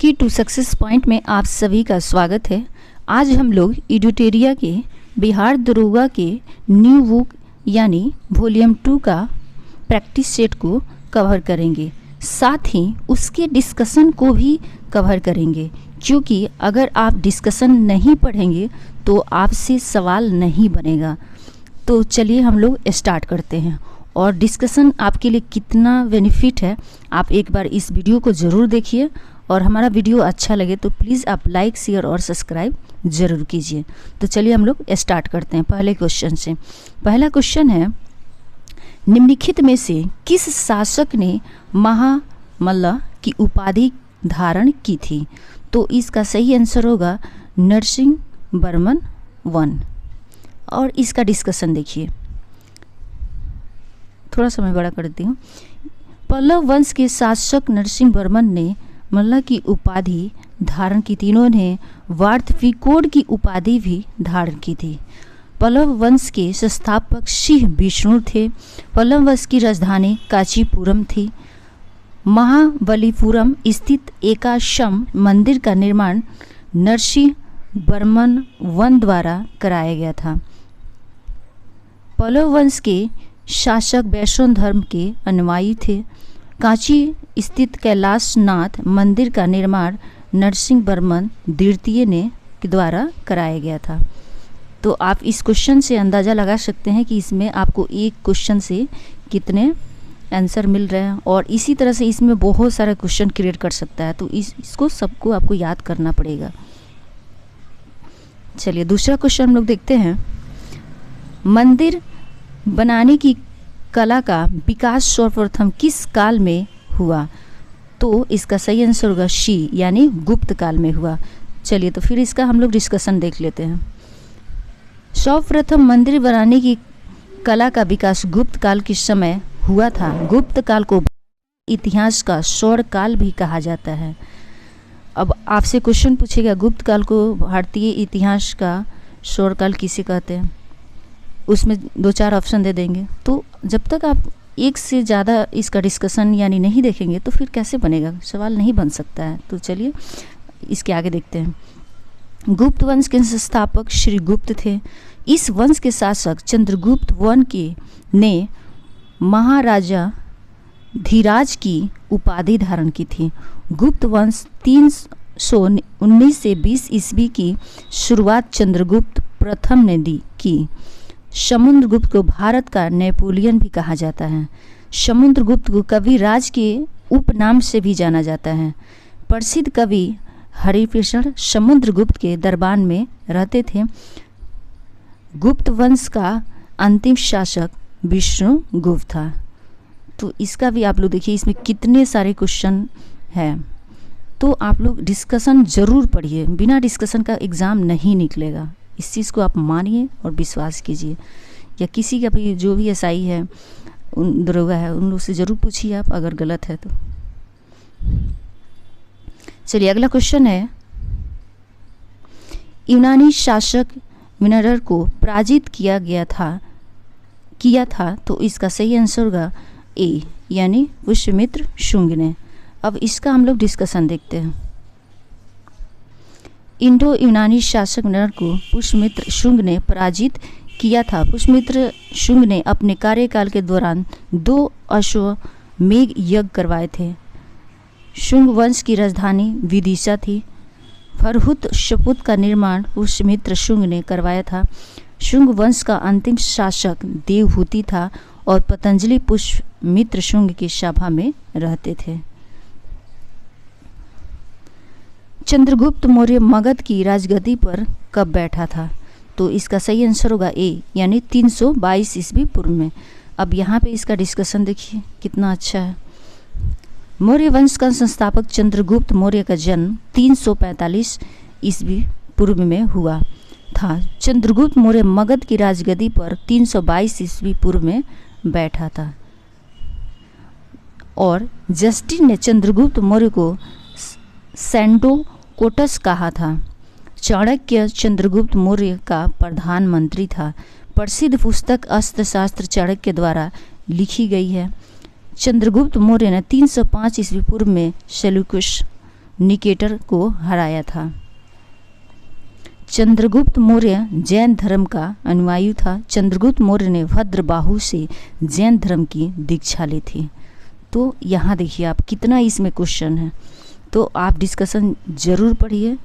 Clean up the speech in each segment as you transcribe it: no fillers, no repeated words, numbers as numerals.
की to success point में आप सभी का स्वागत है। आज हम लोग एडुटेरिया के बिहार दरोगा के न्यू बुक यानी वॉल्यूम 2 का प्रैक्टिस सेट को कवर करेंगे, साथ ही उसके डिस्कशन को भी कवर करेंगे, क्योंकि अगर आप डिस्कशन नहीं पढ़ेंगे तो आपसे सवाल नहीं बनेगा। तो चलिए हम लोग स्टार्ट करते हैं। और डिस्कशन आपके लिए कितना बेनिफिट है आप एक बार इस वीडियो को ज़रूर देखिए, और हमारा वीडियो अच्छा लगे तो प्लीज़ आप लाइक शेयर और सब्सक्राइब ज़रूर कीजिए। तो चलिए हम लोग स्टार्ट करते हैं पहले क्वेश्चन से। पहला क्वेश्चन है, निम्नलिखित में से किस शासक ने महामल्ल की उपाधि धारण की थी? तो इसका सही आंसर होगा नरसिंह वर्मन 1। और इसका डिस्कशन देखिए, थोड़ा सा मैं बड़ा करती हूँ। पल्लव वंश के शासक नरसिंह वर्मन ने मल्ल की उपाधि धारण की थी। इन्होंने वार्धविकोड की उपाधि भी धारण की थी। पल्लव वंश के संस्थापक सिंह विष्णु थे। पल्लव वंश की राजधानी कांचीपुरम थी। महाबलीपुरम स्थित एकाश्म मंदिर का निर्माण नरसिंह वर्मन 1 द्वारा कराया गया था। पल्लव वंश के शासक वैष्णव धर्म के अनुयायी थे। कांची स्थित कैलाशनाथ मंदिर का निर्माण नरसिंह वर्मन द्वितीय ने के द्वारा कराया गया था। तो आप इस क्वेश्चन से अंदाज़ा लगा सकते हैं कि इसमें आपको एक क्वेश्चन से कितने आंसर मिल रहे हैं, और इसी तरह से इसमें बहुत सारा क्वेश्चन क्रिएट कर सकता है। तो इसको सबको आपको याद करना पड़ेगा। चलिए दूसरा क्वेश्चन हम लोग देखते हैं। मंदिर बनाने की कला का विकास सर्वप्रथम किस काल में हुआ? तो इसका सही आंसर होगा शी यानी गुप्त काल में हुआ। चलिए तो फिर इसका हम लोग डिस्कशन देख लेते हैं। सर्वप्रथम मंदिर बनाने की कला का विकास गुप्त काल के समय हुआ था। गुप्त काल को इतिहास का स्वर्ण काल भी कहा जाता है। अब आपसे क्वेश्चन पूछेगा गुप्त काल को भारतीय इतिहास का स्वर्ण काल किसे कहते हैं, उसमें 2-4 ऑप्शन दे देंगे। तो जब तक आप एक से ज़्यादा इसका डिस्कशन यानी नहीं देखेंगे तो फिर कैसे बनेगा, सवाल नहीं बन सकता है। तो चलिए इसके आगे देखते हैं। गुप्त वंश के संस्थापक श्री गुप्त थे। इस वंश के शासक चंद्रगुप्त 1 ने महाराजा धीराज की उपाधि धारण की थी। गुप्त वंश 319 से 20 ईस्वी की शुरुआत चंद्रगुप्त प्रथम ने की। समुद्रगुप्त को भारत का नेपोलियन भी कहा जाता है। समुद्रगुप्त को कवि राज के उपनाम से भी जाना जाता है। प्रसिद्ध कवि हरिप्रसन्न समुद्रगुप्त के दरबार में रहते थे। गुप्त वंश का अंतिम शासक विष्णुगुप्त था। तो इसका भी आप लोग देखिए, इसमें कितने सारे क्वेश्चन हैं। तो आप लोग डिस्कशन ज़रूर पढ़िए, बिना डिस्कशन का एग्ज़ाम नहीं निकलेगा। इस चीज़ को आप मानिए और विश्वास कीजिए। या किसी का भी जो भी एसआई है, उन दरोगा है, उन लोग से ज़रूर पूछिए आप अगर गलत है तो। चलिए अगला क्वेश्चन है, यूनानी शासक मिनरर को पराजित किया था। तो इसका सही आंसर होगा ए यानी पुष्यमित्र शुंग ने। अब इसका हम लोग डिस्कशन देखते हैं। इंडो यूनानी शासक मिनरर को पुष्यमित्र शुंग ने पराजित किया था। पुष्यमित्र शुंग ने अपने कार्यकाल के दौरान 2 अश्वमेध यज्ञ करवाए थे। शुंग वंश की राजधानी विदिशा थी। फरहुत शपुत का निर्माण पुष्यमित्र शुंग ने करवाया था। शुंग वंश का अंतिम शासक देवहूति था और पतंजलि पुष्यमित्र शुंग की सभा में रहते थे। चंद्रगुप्त मौर्य मगध की राजगद्दी पर कब बैठा था? तो इसका सही आंसर होगा ए यानी 322 ईस्वी पूर्व में। अब यहाँ पे इसका डिस्कशन देखिए कितना अच्छा है। मौर्य वंश का संस्थापक चंद्रगुप्त मौर्य का जन्म 345 ईस्वी पूर्व में हुआ था। चंद्रगुप्त मौर्य मगध की राजगद्दी पर 322 ईस्वी पूर्व में बैठा था। और जस्टिन ने चंद्रगुप्त मौर्य को सैंडोकोटस कहा था। चाणक्य चंद्रगुप्त मौर्य का प्रधानमंत्री था। प्रसिद्ध पुस्तक अर्थशास्त्र चाणक्य द्वारा लिखी गई है। चंद्रगुप्त मौर्य ने 305 ईस्वी पूर्व में सेल्यूकस निकेटर को हराया था। चंद्रगुप्त मौर्य जैन धर्म का अनुयायी था। चंद्रगुप्त मौर्य ने भद्रबाहु से जैन धर्म की दीक्षा ली थी। तो यहाँ देखिए आप कितना इसमें क्वेश्चन है, तो आप डिस्कशन ज़रूर पढ़िए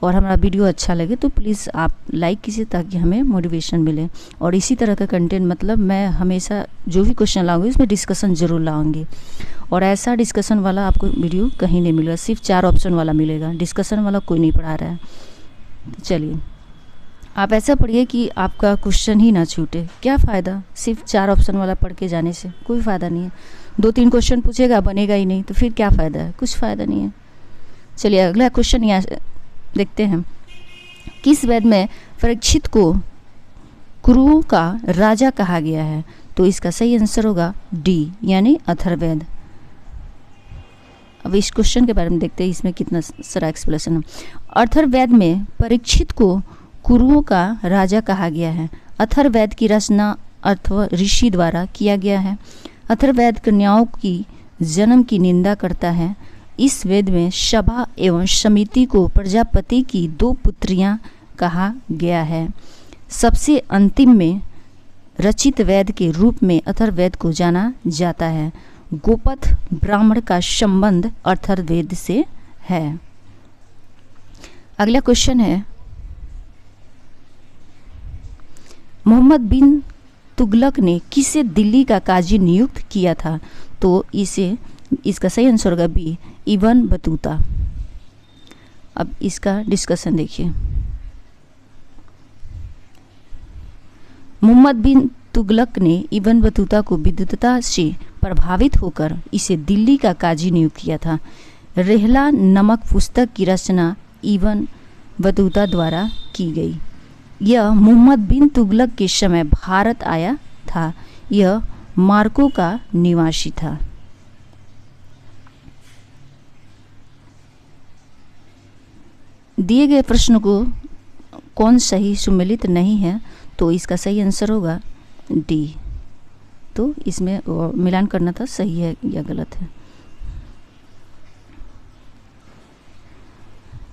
और हमारा वीडियो अच्छा लगे तो प्लीज़ आप लाइक कीजिए ताकि हमें मोटिवेशन मिले। और इसी तरह का कंटेंट मतलब मैं हमेशा जो भी क्वेश्चन लाऊंगी उसमें डिस्कशन ज़रूर लाऊंगी, और ऐसा डिस्कशन वाला आपको वीडियो कहीं नहीं मिलेगा, सिर्फ 4 ऑप्शन वाला मिलेगा, डिस्कशन वाला कोई नहीं पढ़ा रहा है। तो चलिए आप ऐसा पढ़िए कि आपका क्वेश्चन ही ना छूटे। क्या फ़ायदा सिर्फ 4 ऑप्शन वाला पढ़ के जाने से, कोई फ़ायदा नहीं है। 2-3 क्वेश्चन पूछेगा बनेगा ही नहीं, तो फिर क्या फ़ायदा है, कुछ फ़ायदा नहीं है। चलिए अगला क्वेश्चन यहाँ देखते हैं। किस वेद में परीक्षित को कुरुओं का राजा कहा गया है? तो इसका सही आंसर होगा डी यानी अथर्ववेद। अब इस क्वेश्चन के बारे में देखते हैं, इसमें कितना सारा एक्सप्लेनेशन है। अथर्ववेद में परीक्षित को कुरुओं का राजा कहा गया है। अथर्ववेद की रचना अथवा ऋषि द्वारा किया गया है। अथर्ववेद कन्याओं की जन्म की निंदा करता है। इस वेद में सभा एवं समिति को प्रजापति की 2 पुत्रियां कहा गया है। सबसे अंतिम में रचित वेद के रूप में अथर्ववेद को जाना जाता है। गोपथ ब्राह्मण का संबंध अथर्ववेद से है। अगला क्वेश्चन है, मोहम्मद बिन तुगलक ने किसे दिल्ली का काजी नियुक्त किया था? तो इसका सही आंसर होगा बी इब्न बतूता। अब इसका डिस्कशन देखिए। मोहम्मद बिन तुगलक ने इब्न बतूता को विद्वता से प्रभावित होकर इसे दिल्ली का काजी नियुक्त किया था। रेहला नामक पुस्तक की रचना इब्न बतूता द्वारा की गई। यह मोहम्मद बिन तुगलक के समय भारत आया था। यह मार्को का निवासी था। दिए गए प्रश्न को कौन सही सुमेलित नहीं है? तो इसका सही आंसर होगा डी। तो इसमें मिलान करना था, सही है या गलत है,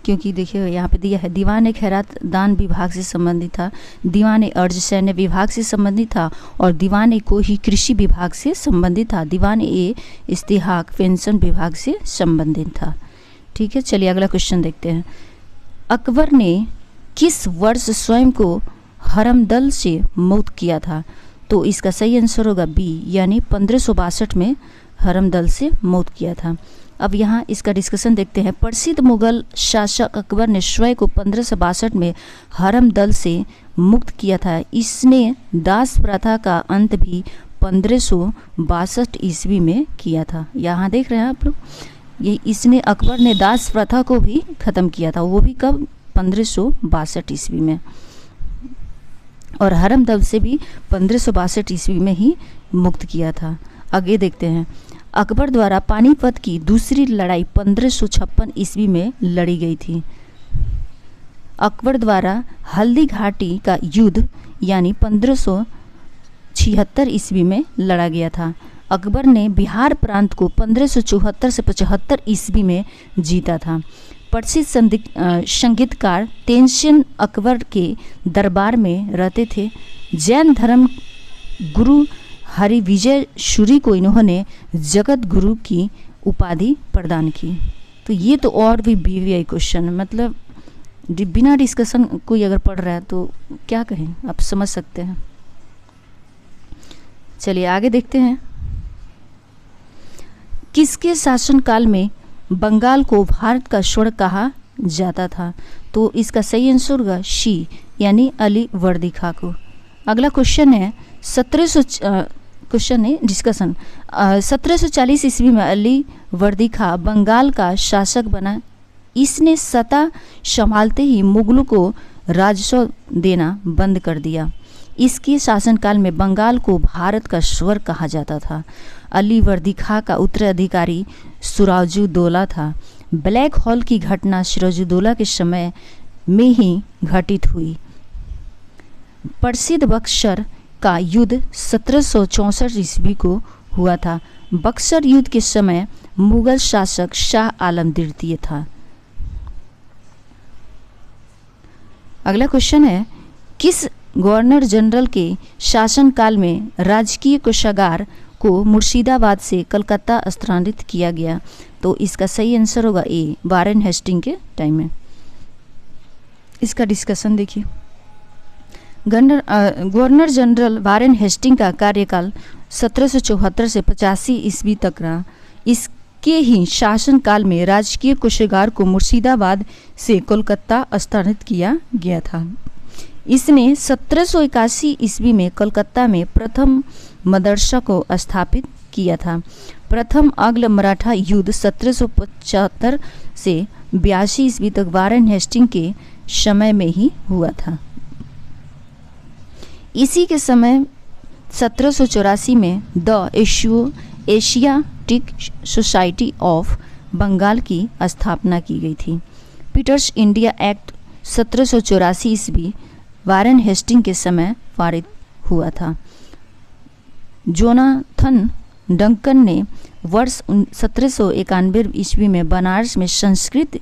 क्योंकि देखिए यहाँ पे दिया है दीवान खैरात दान विभाग से संबंधित था, दीवान अर्ज सैन्य विभाग से संबंधित था और दीवान को ही कृषि विभाग से संबंधित था। दीवान इस्तिहाक पेंशन विभाग से संबंधित था। ठीक है, चलिए अगला क्वेश्चन देखते हैं। अकबर ने किस वर्ष स्वयं को हरमदल से मुक्त किया था? तो इसका सही आंसर होगा बी यानी 1562 में हरमदल से मुक्त किया था। अब यहाँ इसका डिस्कशन देखते हैं। प्रसिद्ध मुगल शासक अकबर ने स्वयं को 1562 में हरमदल से मुक्त किया था। इसने दास प्रथा का अंत भी 1562 ईस्वी में किया था। यहाँ देख रहे हैं आप लोग, ये इसने अकबर ने दास प्रथा को भी ख़त्म किया था। वो भी कब? 1562 ईस्वी में। और हरमदल से भी 1562 ईस्वी में ही मुक्त किया था। आगे देखते हैं। अकबर द्वारा पानीपत की दूसरी लड़ाई 1556 ईस्वी में लड़ी गई थी। अकबर द्वारा हल्दी घाटी का युद्ध यानी 1576 ईस्वी में लड़ा गया था। अकबर ने बिहार प्रांत को 1574 से 75 ईस्वी में जीता था। प्रसिद्ध संगीतकार तेनजिन अकबर के दरबार में रहते थे। जैन धर्म गुरु हरिविजय सूरी को इन्होंने जगत गुरु की उपाधि प्रदान की। तो ये तो और भी बीवीआई क्वेश्चन, मतलब बिना डिस्कशन कोई अगर पढ़ रहा है तो क्या कहें, आप समझ सकते हैं। चलिए आगे देखते हैं। किसके शासनकाल में बंगाल को भारत का स्वर्ग कहा जाता था? तो इसका सही आंसर होगा शी यानी अली वर्दी खां को। अगला क्वेश्चन है 1740 ईस्वी में अली वर्दी खां बंगाल का शासक बना। इसने सत्ता संभालते ही मुगलों को राजस्व देना बंद कर दिया। इसके शासनकाल में बंगाल को भारत का स्वर्ग कहा जाता था। अली वर्दी खां का उत्तराधिकारी सिराजुद्दौला था। ब्लैक हॉल की घटना सिराजुद्दौला के समय में ही घटित हुई। प्रसिद्ध बक्सर का युद्ध 1764 ईस्वी को हुआ था। बक्सर युद्ध के समय मुगल शासक शाह आलम द्वितीय था। अगला क्वेश्चन है, किस गवर्नर जनरल के शासनकाल में राजकीय कोषागार को मुर्शिदाबाद से कलकत्ता स्थानांतरित किया गया? तो इसका सही आंसर होगा ए, वारेन हेस्टिंग के टाइम में। इसका डिस्कशन देखिए। गवर्नर जनरल वारेन हेस्टिंग का कार्यकाल 1774 से 85 ईस्वी तक रहा। इसके ही शासनकाल में राजकीय कोषागार को मुर्शिदाबाद से कोलकाता स्थानांतरित किया गया था। इसने 1781 ईस्वी में कोलकाता में प्रथम मदरसा को स्थापित किया था। प्रथम आंग्ल मराठा युद्ध 1775 से 82 ईस्वी तक वारेन हेस्टिंग के समय में ही हुआ था। इसी के समय 1784 में the Asiatic Society of Bengal की स्थापना की गई थी। पीटर्स इंडिया एक्ट 1784 ईस्वी वारेन हेस्टिंग के समय पारित हुआ था। जोनाथन डंकन ने वर्ष 1791 ईस्वी में बनारस में संस्कृत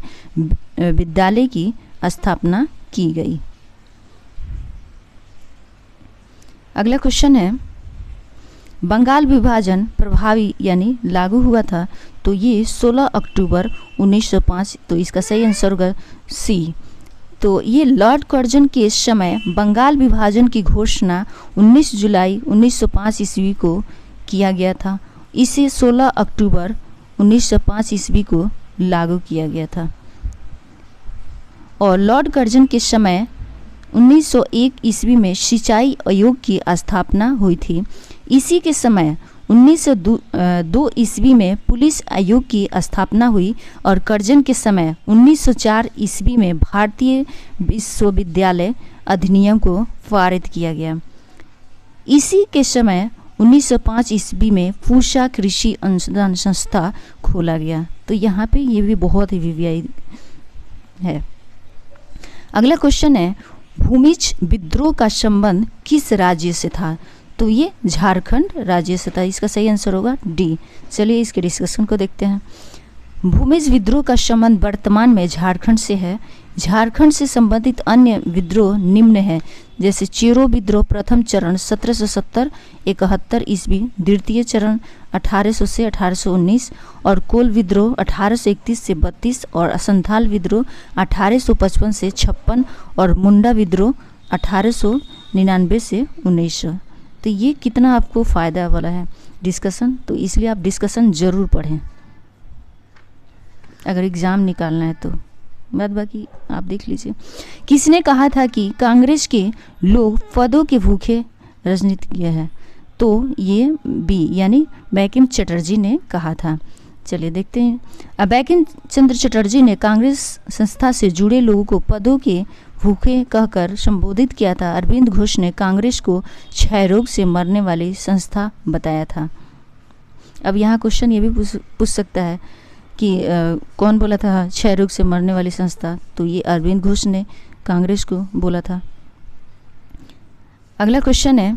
विद्यालय की स्थापना की गई। अगला क्वेश्चन है, बंगाल विभाजन प्रभावी यानी लागू हुआ था? तो ये 16 अक्टूबर 1905। तो इसका सही आंसर होगा सी। तो ये लॉर्ड कर्जन के समय बंगाल विभाजन की घोषणा 19 जुलाई 1905 ईस्वी को किया गया था। इसे 16 अक्टूबर 1905 ईस्वी को लागू किया गया था। और लॉर्ड कर्जन के समय 1901 ईस्वी में सिंचाई आयोग की स्थापना हुई थी। इसी के समय 1902 ईस्वी में पुलिस आयोग की स्थापना हुई और कर्जन के समय 1904 ईस्वी में भारतीय विश्वविद्यालय अधिनियम को पारित किया गया। इसी के समय 1905 ईस्वी में पूसा कृषि अनुसंधान संस्था खोला गया। तो यहाँ पे ये भी बहुत ही विवादित है। अगला क्वेश्चन है, भूमिज विद्रोह का संबंध किस राज्य से था? तो ये झारखंड राज्य से था। इसका सही आंसर होगा डी। चलिए इसके डिस्कशन को देखते हैं। भूमिज विद्रोह का संबंध वर्तमान में झारखंड से है। झारखंड से संबंधित अन्य विद्रोह निम्न है, जैसे चेरो विद्रोह प्रथम चरण 1770-71 ईस्वी, द्वितीय चरण 1800 से 1819 और कोल विद्रोह 1831 से 32 और संथाल विद्रोह 1855 से 56 और मुंडा विद्रोह 1899 से 1900। तो ये कितना आपको फ़ायदा वाला है डिस्कशन, तो इसलिए आप डिस्कशन ज़रूर पढ़ें अगर एग्ज़ाम निकालना है तो। बात बाकी आप देख लीजिए। किसने कहा था कि कांग्रेस के लोग पदों के भूखे राजनीतिज्ञ हैं? तो ये बी यानी बैंकिम चटर्जी ने कहा था। चलिए देखते हैं। बैंकिम चंद्र चटर्जी ने कांग्रेस संस्था से जुड़े लोगों को पदों के भूखे कहकर संबोधित किया था। अरविंद घोष ने कांग्रेस को क्षय रोग से मरने वाली संस्था बताया था। अब यहाँ क्वेश्चन ये भी पूछ सकता है कि कौन बोला था क्षय रोग से मरने वाली संस्था? तो ये अरविंद घोष ने कांग्रेस को बोला था। अगला क्वेश्चन है,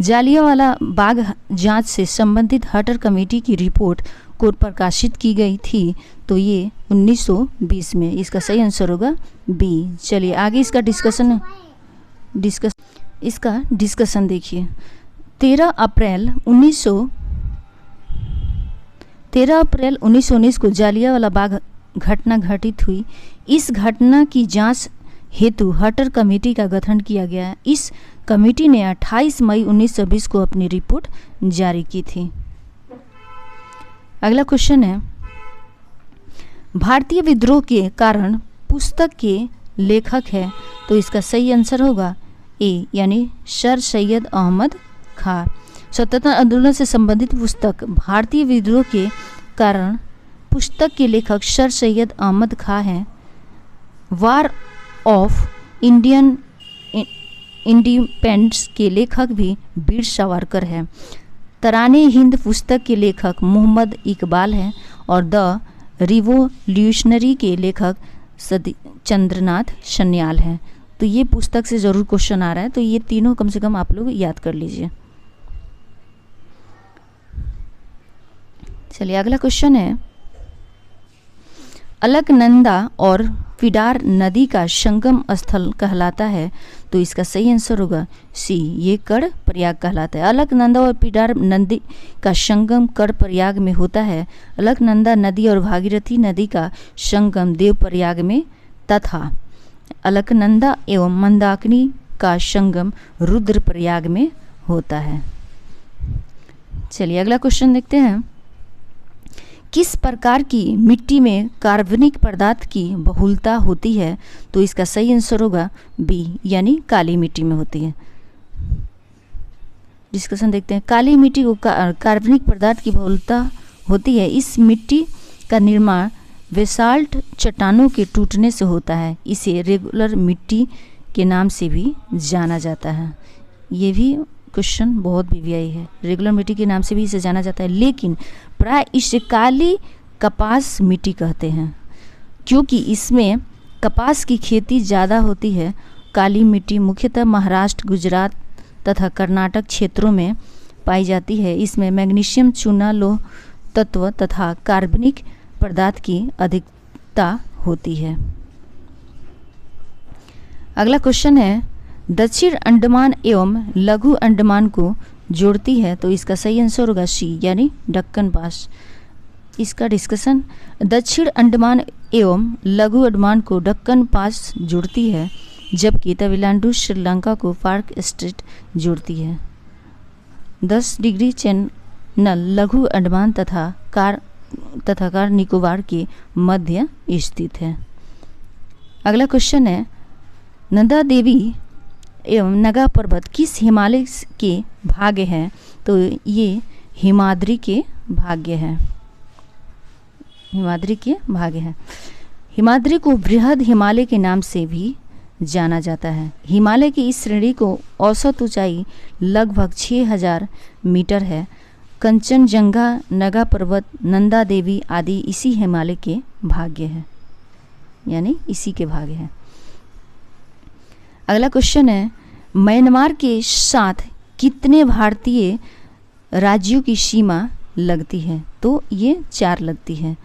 जालियांवाला बाग जांच से संबंधित हटर कमेटी की रिपोर्ट को प्रकाशित की गई थी। तो ये 1920 में। इसका सही आंसर होगा बी। चलिए आगे इसका डिस्कशन देखिए। 13 अप्रैल 1919 को जालियांवाला बाग घटना घटित हुई। इस घटना की जांच हेतु हटर कमेटी का गठन किया गया। इस कमेटी ने 28 मई 1920 को अपनी रिपोर्ट जारी की थी। अगला क्वेश्चन है, भारतीय विद्रोह के कारण पुस्तक के लेखक है? तो इसका सही आंसर होगा ए यानी सर सैयद अहमद खां। स्वतंत्रता आंदोलन से संबंधित पुस्तक भारतीय विद्रोह के कारण पुस्तक के लेखक सर सैयद अहमद खां हैं। वार ऑफ इंडियन इंडिपेंडेंस के लेखक भी वीर सावरकर है। तराने हिंद पुस्तक के लेखक मोहम्मद इकबाल हैं और द रिवोल्यूशनरी के लेखक चंद्रनाथ सन्याल हैं। तो ये पुस्तक से ज़रूर क्वेश्चन आ रहा है, तो ये तीनों कम से कम आप लोग याद कर लीजिए। चलिए अगला क्वेश्चन है, अलकनंदा और पिडार नदी का संगम स्थल कहलाता है, तो इसका सही आंसर होगा सी, ये कड़ प्रयाग कहलाता है। अलकनंदा और पिडार नदी का संगम कड़ प्रयाग में होता है। अलकनंदा नदी और भागीरथी नदी का संगम देव प्रयाग में तथा अलकनंदा एवं मंदाकिनी का संगम रुद्र प्रयाग में होता है। चलिए अगला क्वेश्चन देखते हैं, किस प्रकार की मिट्टी में कार्बनिक पदार्थ की बहुलता होती है, तो इसका सही आंसर होगा बी, यानी काली मिट्टी में होती है। डिस्कशन देखते हैं, काली मिट्टी को कार्बनिक पदार्थ की बहुलता होती है। इस मिट्टी का निर्माण बेसाल्ट चट्टानों के टूटने से होता है। इसे रेगुलर मिट्टी के नाम से भी जाना जाता है। ये भी क्वेश्चन बहुत वीवीआई है, रेगुलर मिट्टी के नाम से भी इसे जाना जाता है, लेकिन प्राय इसे काली कपास मिट्टी कहते हैं क्योंकि इसमें कपास की खेती ज़्यादा होती है। काली मिट्टी मुख्यतः महाराष्ट्र, गुजरात तथा कर्नाटक क्षेत्रों में पाई जाती है। इसमें मैग्नीशियम, चूना, लौह तत्व तथा कार्बनिक पदार्थ की अधिकता होती है। अगला क्वेश्चन है, दक्षिण अंडमान एवं लघु अंडमान को जोड़ती है, तो इसका सही आंसर होगा सी, यानी दक्कन पास। इसका डिस्कशन, दक्षिण अंडमान एवं लघु अंडमान को दक्कन पास जोड़ती है, जबकि तमिलनाडु श्रीलंका को पार्क स्ट्रेट जोड़ती है। 10 डिग्री चैनल लघु अंडमान तथा कार निकोबार के मध्य स्थित है। अगला क्वेश्चन है, नंदा देवी एवं नगा पर्वत किस हिमालय के भाग्य हैं, तो ये हिमाद्री के भाग्य हैं। हिमाद्री के भाग्य हैं। हिमाद्री को बृहद हिमालय के नाम से भी जाना जाता है। हिमालय की इस श्रेणी को औसत ऊंचाई लगभग 6000 मीटर है। कंचनजंगा, नगा पर्वत, नंदा देवी आदि इसी हिमालय के भाग्य हैं, यानी इसी के भाग्य हैं। अगला क्वेश्चन है, म्यांमार के साथ कितने भारतीय राज्यों की सीमा लगती है, तो ये 4 लगती है।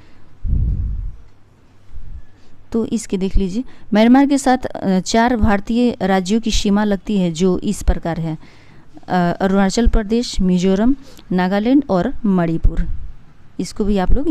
तो इसके देख लीजिए, म्यांमार के साथ 4 भारतीय राज्यों की सीमा लगती है, जो इस प्रकार है, अरुणाचल प्रदेश, मिजोरम, नागालैंड और मणिपुर। इसको भी आप लोग